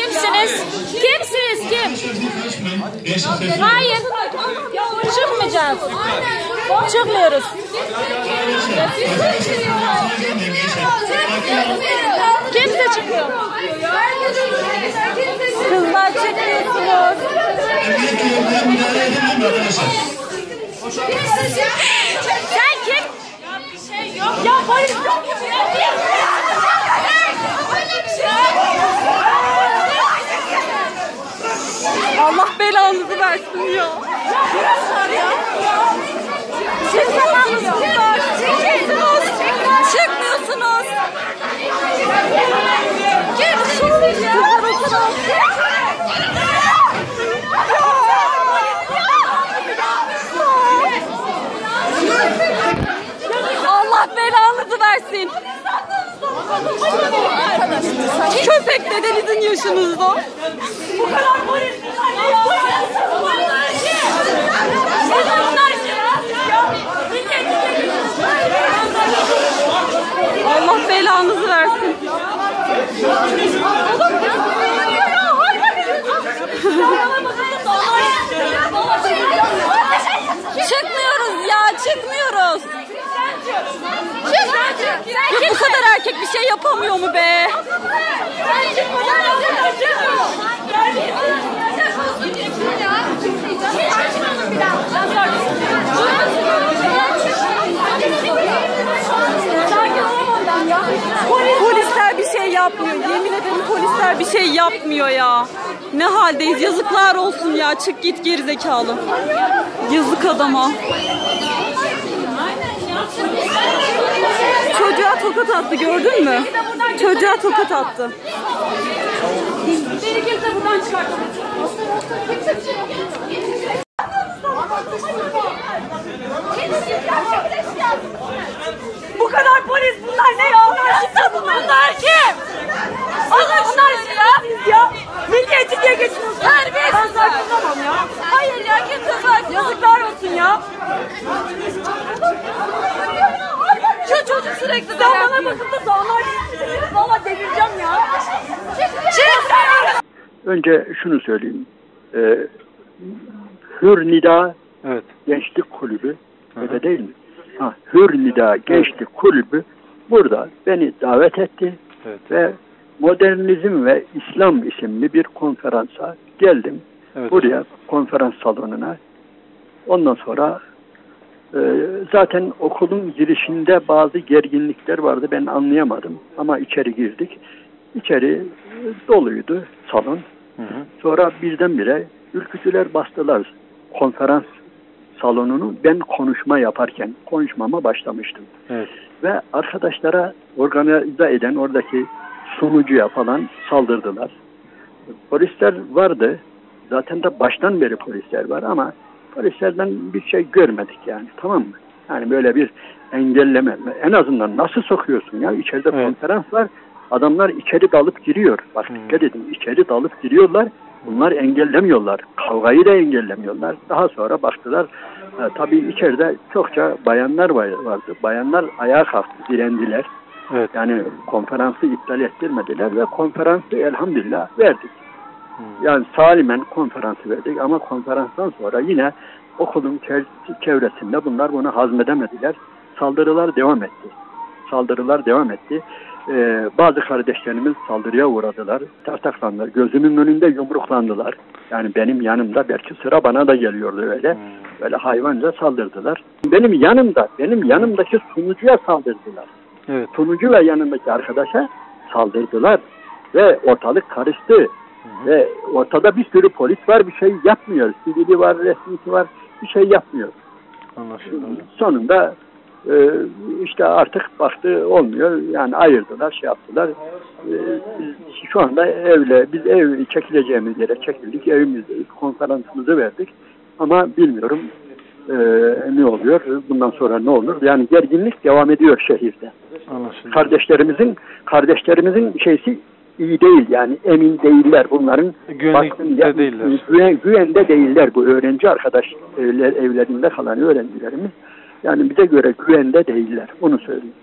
Kimsiniz? Kimsiniz? Kim? Hayır. Çıkmayacağız. Çıkmıyoruz. Kimse çıkmıyor. Kızlar çıkmıyorsunuz. Sen kim? Ya polis yok mu? Allah belanızı versin ya. Çıkmıyorsunuz. Allah belanızı versin. Köpek dedenizin yaşınızda. Bu kadar polis. Allah belanızı versin. Çıkmıyoruz ya, çıkmıyoruz. Bu kadar erkek bir şey yapamıyor mu be? Polisler bir şey yapmıyor. Yemin ederim polisler bir şey yapmıyor ya. Ne haldeyiz? Yazıklar olsun ya. Çık git gerizekalı. Yazık adama. Çocuğa tokat attı, gördün mü? Çocuğa tokat attı. Beni kimse buradan çıkartamaz. Bu kadar polis, bunlar ne ya? Bunlar kim? Bunlar ya. Milliyetçi diye geçiyorsun. Ben saçmalamam ya. Hayır ya, kimse saçmalamam. Yazıklar olsun ya. Şu çocuk sürekli sen bana bakıp da dağlar değilsiniz. Valla delireceğim ya. Önce şunu söyleyeyim. Hür Nida Evet. Gençlik Kulübü, öyle değil mi? Hür Nida Gençlik Kulübü burada beni davet etti. Evet. Ve Modernizm ve İslam isimli bir konferansa geldim. Evet. Buraya, konferans salonuna. Ondan sonra zaten okulun girişinde bazı gerginlikler vardı. Ben anlayamadım. Ama içeri girdik. İçeri doluydu salon. Hı hı. Sonra birdenbire ülkücüler bastılar konferans salonunu. Ben konuşma yaparken konuşmama başlamıştım. Evet. Ve arkadaşlara organize eden oradaki sunucuya falan saldırdılar. Polisler vardı. Zaten de baştan beri polisler var ama polislerden bir şey görmedik yani, tamam mı? Yani böyle bir engelleme. En azından nasıl sokuyorsun ya? İçeride konferans var. Adamlar içeri dalıp giriyor. Bak dikkat edin. İçeri dalıp giriyorlar. Bunlar engellemiyorlar. Kavgayı da engellemiyorlar. Daha sonra baktılar. Tabii içeride çokça bayanlar vardı. Bayanlar ayağa kalktı, direndiler. Evet. Yani konferansı iptal ettirmediler ve konferansı elhamdülillah verdik. Yani salimen konferansı verdik ama konferanstan sonra yine okulun çevresinde bunlar bunu hazmedemediler. Saldırılar devam etti. Saldırılar devam etti. Bazı kardeşlerimiz saldırıya uğradılar. Tartaklandılar. Gözümün önünde yumruklandılar. Yani benim yanımda, belki sıra bana da geliyordu öyle. Böyle hayvanca saldırdılar. Benim yanımdaki sunucuya saldırdılar. Evet. Sunucu ve yanındaki arkadaşa saldırdılar. Ve ortalık karıştı. Ve ortada bir sürü polis var, bir şey yapmıyor. Sivili var, resmisi var, bir şey yapmıyor. Anlaşıldı. Sonunda işte artık baktı olmuyor. Yani ayırdılar, şey yaptılar. Şu anda biz ev çekileceğimiz yere çekildik. Evimizde konferansımızı verdik. Ama bilmiyorum ne oluyor, bundan sonra ne olur. Yani gerginlik devam ediyor şehirde. Anlaşıldı. Kardeşlerimizin şeysi iyi değil, yani emin değiller bunların. Güvenlikte değiller. Güvende değiller bu öğrenci arkadaş evlerinde kalan öğrencilerimiz. Yani bize göre güvende değiller. Bunu söyleyeyim.